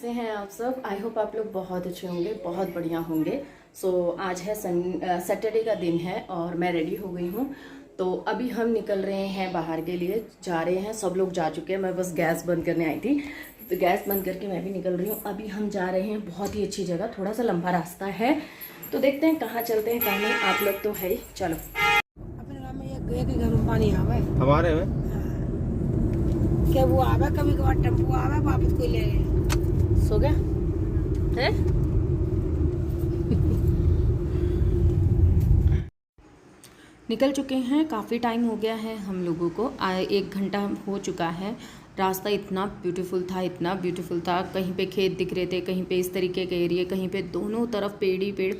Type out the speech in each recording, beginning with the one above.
कैसे हैं आप सब। आई होप आप लोग बहुत अच्छे होंगे, बहुत बढ़िया होंगे। आज है सैटरडे का दिन है और मैं रेडी हो गई हूँ। तो अभी हम निकल रहे हैं बाहर के लिए, जा रहे हैं। सब लोग जा चुके हैं, मैं बस गैस बंद करने आई थी तो गैस बंद करके मैं भी निकल रही हूँ। अभी हम जा रहे हैं बहुत ही अच्छी जगह, थोड़ा सा लंबा रास्ता है तो देखते हैं कहाँ चलते हैं कहाँ नहीं। आप लोग तो है ही, चलो। अपने गाँव में एक घर में पानी आवे हमारे में क्या वो आवे, कभी कभार टेम्पो आवे वापस कोई ले गए। सो गया है। निकल चुके हैं, काफ़ी टाइम हो गया है हम लोगों को, 1 घंटा हो चुका है। रास्ता इतना ब्यूटीफुल था। कहीं पे खेत दिख रहे थे, कहीं पे इस तरीके के एरिया, कहीं पे दोनों तरफ पेड़ ही पेड़।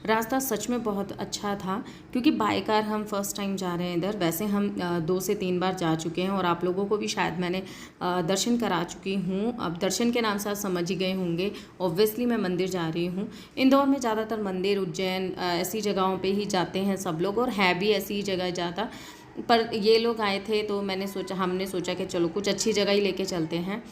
रास्ता सच में बहुत अच्छा था क्योंकि बाय कार हम फर्स्ट टाइम जा रहे हैं इधर। वैसे हम 2 से 3 बार जा चुके हैं और आप लोगों को भी शायद मैंने दर्शन करा चुकी हूँ। अब दर्शन के नाम से आप समझ ही गए होंगे। ऑब्वियसली मैं मंदिर जा रही हूँ। इंदौर में ज़्यादातर मंदिर, उज्जैन, ऐसी जगहों पर ही जाते हैं सब लोग, और है भी ऐसी ही जगह ज़्यादा। पर ये लोग आए थे तो हमने सोचा कि चलो कुछ अच्छी जगह ही लेके चलते हैं।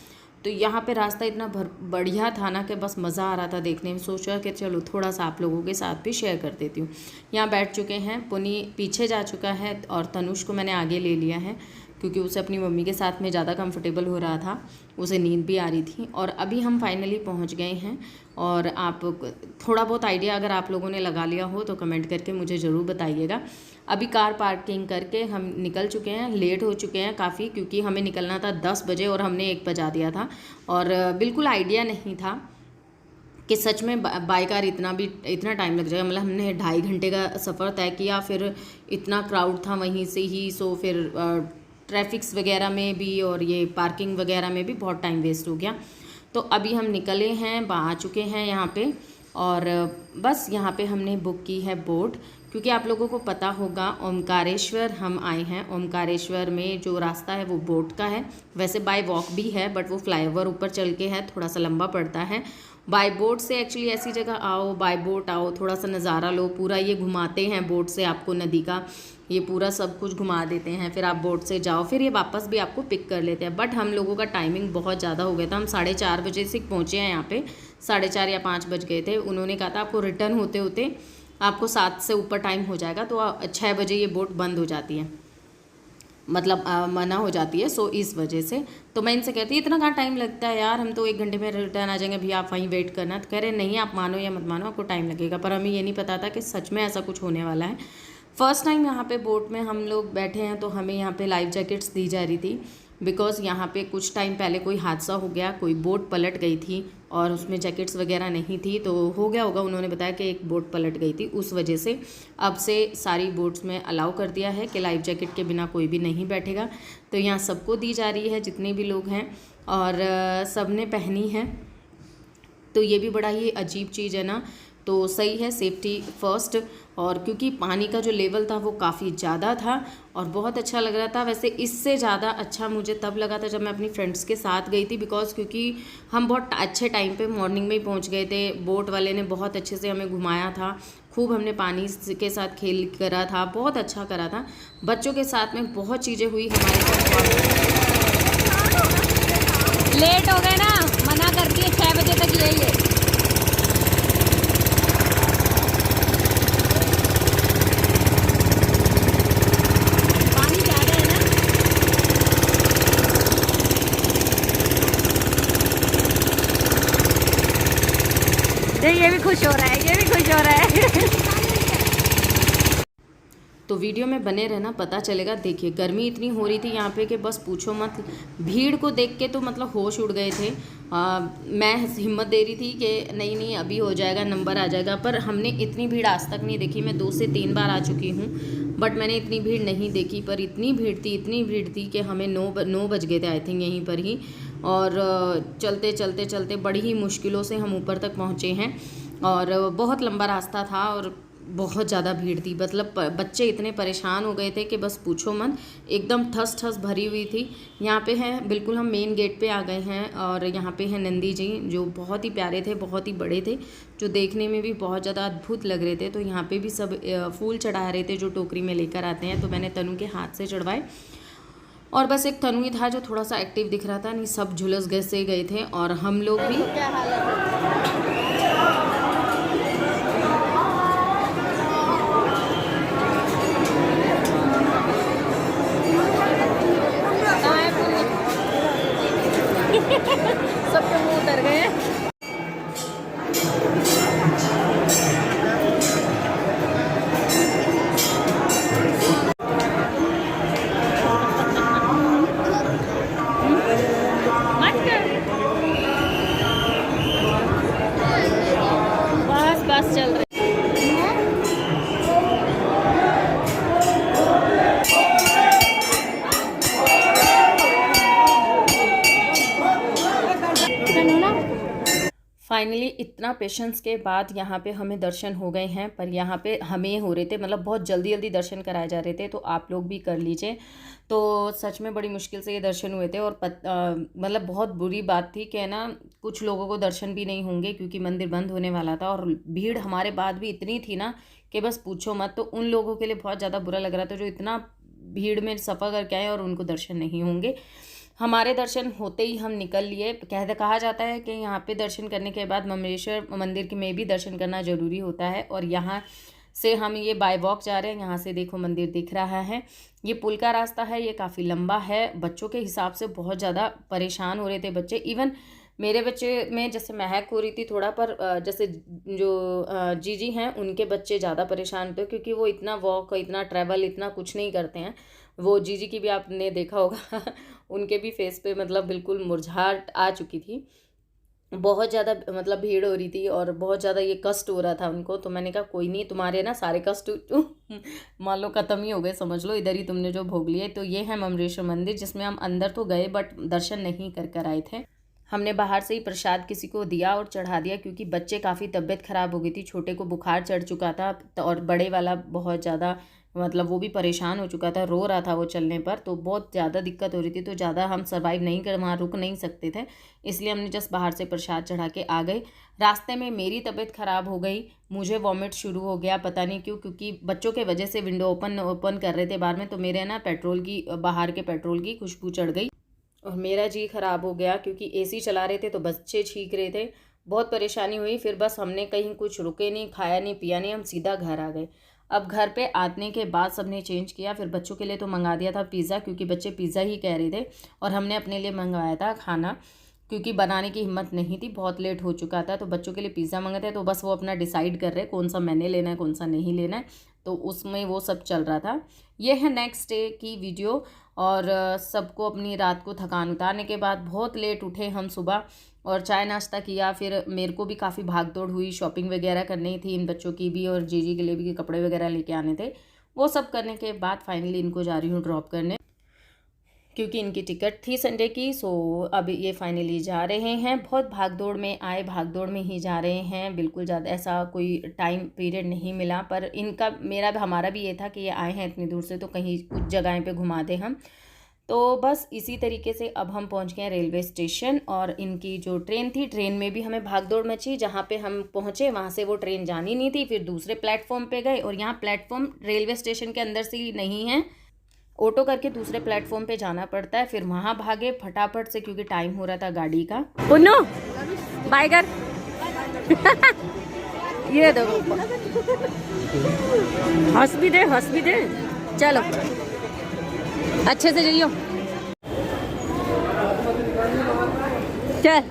तो यहाँ पे रास्ता इतना बढ़िया था ना कि बस मज़ा आ रहा था देखने में। सोचा कि चलो थोड़ा सा आप लोगों के साथ भी शेयर कर देती हूँ। यहाँ बैठ चुके हैं, पुनी पीछे जा चुका है और तनुष को मैंने आगे ले लिया है क्योंकि उसे अपनी मम्मी के साथ में ज़्यादा कंफर्टेबल हो रहा था, उसे नींद भी आ रही थी। और अभी हम फाइनली पहुंच गए हैं। और आप थोड़ा बहुत आइडिया अगर आप लोगों ने लगा लिया हो तो कमेंट करके मुझे ज़रूर बताइएगा। अभी कार पार्किंग करके हम निकल चुके हैं। लेट हो चुके हैं काफ़ी क्योंकि हमें निकलना था 10 बजे और हमने 1 बजा दिया था। और बिल्कुल आइडिया नहीं था कि सच में बाय कार इतना टाइम लग जाएगा। मतलब हमने 2.5 घंटे का सफ़र तय किया, फिर इतना क्राउड था वहीं से ही। सो फिर ट्रैफिक्स वगैरह में भी और ये पार्किंग वगैरह में भी बहुत टाइम वेस्ट हो गया। तो अभी हम निकले हैं, आ चुके हैं यहाँ पे। और बस यहाँ पे हमने बुक की है बोट, क्योंकि आप लोगों को पता होगा ओमकारेश्वर हम आए हैं। ओमकारेश्वर में जो रास्ता है वो बोट का है। वैसे बाय वॉक भी है बट वो फ्लाईओवर ऊपर चल के है, थोड़ा सा लंबा पड़ता है। बाय बोट से एक्चुअली ऐसी जगह आओ, बाय बोट आओ, थोड़ा सा नज़ारा लो। पूरा ये घुमाते हैं बोट से आपको, नदी का ये पूरा सब कुछ घुमा देते हैं। फिर आप बोट से जाओ, फिर ये वापस भी आपको पिक कर लेते हैं। बट हम लोगों का टाइमिंग बहुत ज़्यादा हो गया था। हम 4:30 बजे से पहुँचे हैं यहाँ पे, 4:30 या 5 बज गए थे। उन्होंने कहा था आपको रिटर्न होते होते आपको 7 से ऊपर टाइम हो जाएगा, तो 6 बजे ये बोट बंद हो जाती है, मतलब मना हो जाती है। सो इस वजह से तो मैं इनसे कहती इतना कहाँ टाइम लगता है यार, हम तो 1 घंटे में रिटर्न आ जाएंगे, भैया आप वहीं वेट करना। तो कह रहे नहीं, आप मानो या मत मानो आपको टाइम लगेगा। पर हमें ये नहीं पता था कि सच में ऐसा कुछ होने वाला है। फ़र्स्ट टाइम यहाँ पे बोट में हम लोग बैठे हैं तो हमें यहाँ पे लाइफ जैकेट्स दी जा रही थी, बिकॉज़ यहाँ पे कुछ टाइम पहले कोई हादसा हो गया, कोई बोट पलट गई थी और उसमें जैकेट्स वगैरह नहीं थी। तो हो गया होगा, उन्होंने बताया कि एक बोट पलट गई थी, उस वजह से अब से सारी बोट्स में अलाउ कर दिया है कि लाइफ जैकेट के बिना कोई भी नहीं बैठेगा। तो यहाँ सबको दी जा रही है जितने भी लोग हैं, और सब ने पहनी है। तो ये भी बड़ा ही अजीब चीज़ है ना। तो सही है, सेफ्टी फर्स्ट। और क्योंकि पानी का जो लेवल था वो काफ़ी ज़्यादा था और बहुत अच्छा लग रहा था। वैसे इससे ज़्यादा अच्छा मुझे तब लगा था जब मैं अपनी फ्रेंड्स के साथ गई थी, बिकॉज़ क्योंकि हम बहुत अच्छे टाइम पे मॉर्निंग में ही पहुंच गए थे। बोट वाले ने बहुत अच्छे से हमें घुमाया था, खूब हमने पानी के साथ खेल करा था, बहुत अच्छा करा था। बच्चों के साथ में बहुत चीज़ें हुई हमारे साथ। लेट हो गए ना, मना कर दिए 6 बजे तक यही है। पानी ज़्यादा है ना। ये भी खुश हो रहा है, ये भी खुश हो रहा है। तो वीडियो में बने रहना, पता चलेगा। देखिए गर्मी इतनी हो रही थी यहाँ पे कि बस पूछो मत। भीड़ को देख के तो मतलब होश उड़ गए थे। मैं हिम्मत दे रही थी कि नहीं अभी हो जाएगा, नंबर आ जाएगा। पर हमने इतनी भीड़ आज तक नहीं देखी। मैं 2 से 3 बार आ चुकी हूँ बट मैंने इतनी भीड़ नहीं देखी। पर इतनी भीड़ थी कि हमें 9 बज गए थे आई थिंक यहीं पर ही। और चलते बड़ी ही मुश्किलों से हम ऊपर तक पहुँचे हैं और बहुत लंबा रास्ता था और बहुत ज़्यादा भीड़ थी। मतलब बच्चे इतने परेशान हो गए थे कि बस पूछो मत, एकदम ठस भरी हुई थी। यहाँ पे है बिल्कुल, हम मेन गेट पे आ गए हैं और यहाँ पे हैं नंदी जी, जो बहुत ही प्यारे थे, बहुत ही बड़े थे, जो देखने में भी बहुत ज़्यादा अद्भुत लग रहे थे। तो यहाँ पे भी सब फूल चढ़ा रहे थे जो टोकरी में लेकर आते हैं। तो मैंने तनु के हाथ से चढ़वाए। और बस एक तनु ही था जो थोड़ा सा एक्टिव दिख रहा था, नहीं सब झुलस से गए थे और हम लोग भी। क्या हालत है? सबके मुंह उतर गए हैं। बस चल रही। फाइनली इतना पेशेंस के बाद यहाँ पे हमें दर्शन हो गए हैं, पर यहाँ पे हमें हो रहे थे, मतलब बहुत जल्दी जल्दी दर्शन कराए जा रहे थे, तो आप लोग भी कर लीजिए। तो सच में बड़ी मुश्किल से ये दर्शन हुए थे और मतलब बहुत बुरी बात थी कि ना कुछ लोगों को दर्शन भी नहीं होंगे क्योंकि मंदिर बंद होने वाला था और भीड़ हमारे बाद भी इतनी थी ना कि बस पूछो मत। तो उन लोगों के लिए बहुत ज़्यादा बुरा लग रहा था जो इतना भीड़ में सफ़र करके आए और उनको दर्शन नहीं होंगे। हमारे दर्शन होते ही हम निकल लिए। कहा जाता है कि यहाँ पे दर्शन करने के बाद ममलेश्वर मंदिर में भी दर्शन करना ज़रूरी होता है और यहाँ से हम ये बाय वॉक जा रहे हैं। यहाँ से देखो मंदिर दिख रहा है, ये पुल का रास्ता है, ये काफ़ी लंबा है। बच्चों के हिसाब से बहुत ज़्यादा परेशान हो रहे थे बच्चे। इवन मेरे बच्चे में जैसे महक हो रही थी थोड़ा, पर जैसे जो जीजी हैं उनके बच्चे ज़्यादा परेशान थे क्योंकि वो इतना वॉक, इतना ट्रैवल, इतना कुछ नहीं करते हैं। वो जीजी की भी आपने देखा होगा उनके भी फेस पे मतलब बिल्कुल मुरझाहट आ चुकी थी। बहुत ज़्यादा मतलब भीड़ हो रही थी और बहुत ज़्यादा ये कष्ट हो रहा था उनको। तो मैंने कहा कोई नहीं, तुम्हारे ना सारे कष्ट मान लो ख़त्म ही हो गए, समझ लो इधर ही तुमने जो भोग लिए। तो ये है ममलेश्वर मंदिर जिसमें हम अंदर तो गए बट दर्शन नहीं कर आए थे। हमने बाहर से ही प्रसाद किसी को दिया और चढ़ा दिया क्योंकि बच्चे काफ़ी तबीयत ख़राब हो गई थी। छोटे को बुखार चढ़ चुका था और बड़े वाला बहुत ज़्यादा मतलब वो भी परेशान हो चुका था, रो रहा था वो चलने पर, तो बहुत ज़्यादा दिक्कत हो रही थी। तो ज़्यादा हम सर्वाइव नहीं कर, वहाँ रुक नहीं सकते थे, इसलिए हमने जस्ट बाहर से प्रसाद चढ़ा के आ गए। रास्ते में मेरी तबीयत ख़राब हो गई, मुझे वॉमिट शुरू हो गया, पता नहीं क्यों, क्योंकि बच्चों के वजह से विंडो ओपन कर रहे थे बाहर में, तो मेरे ना पेट्रोल की, बाहर के पेट्रोल की खुशबू चढ़ गई और मेरा जी ख़राब हो गया क्योंकि एसी चला रहे थे तो बच्चे छींक रहे थे। बहुत परेशानी हुई। फिर बस हमने कहीं कुछ रुके नहीं, खाया नहीं, पिया नहीं, हम सीधा घर आ गए। अब घर पे आने के बाद सबने चेंज किया। फिर बच्चों के लिए तो मंगा दिया था पिज़्ज़ा क्योंकि बच्चे पिज़्ज़ा ही कह रहे थे, और हमने अपने लिए मंगवाया था खाना क्योंकि बनाने की हिम्मत नहीं थी, बहुत लेट हो चुका था। तो बच्चों के लिए पिज़्ज़ा मंगाते हैं, तो बस वो अपना डिसाइड कर रहे कौन सा मैंने लेना है कौन सा नहीं लेना है, तो उसमें वो सब चल रहा था। ये है नेक्स्ट डे की वीडियो। और सबको अपनी रात को थकान उतारने के बाद बहुत लेट उठे हम सुबह और चाय नाश्ता किया। फिर मेरे को भी काफ़ी भाग दौड़ हुई, शॉपिंग वगैरह करनी थी इन बच्चों की भी और जीजी के लिए भी कपड़े वगैरह लेके आने थे। वो सब करने के बाद फाइनली इनको जा रही हूँ ड्रॉप करने क्योंकि इनकी टिकट थी संडे की। सो अब ये फाइनली जा रहे हैं। बहुत भागदौड़ में आए, भागदौड़ में ही जा रहे हैं, बिल्कुल ज़्यादा ऐसा कोई टाइम पीरियड नहीं मिला। पर इनका हमारा भी ये था कि ये आए हैं इतनी दूर से तो कहीं कुछ जगह पे घुमा दें हम। तो बस इसी तरीके से अब हम पहुंच गए रेलवे स्टेशन। और इनकी जो ट्रेन थी, ट्रेन में भी हमें भागदौड़ मची। जहाँ पे हम पहुँचे वहाँ से वो ट्रेन जानी नहीं थी, फिर दूसरे प्लेटफॉर्म पे गए और यहाँ प्लेटफॉर्म रेलवे स्टेशन के अंदर से ही नहीं है, ऑटो करके दूसरे प्लेटफॉर्म पे जाना पड़ता है। फिर वहाँ भागे फटाफट से क्योंकि टाइम हो रहा था गाड़ी का। पुन्नू बाय कर ये दो, हंस भी दे, चलो अच्छे से जाइयो, चल।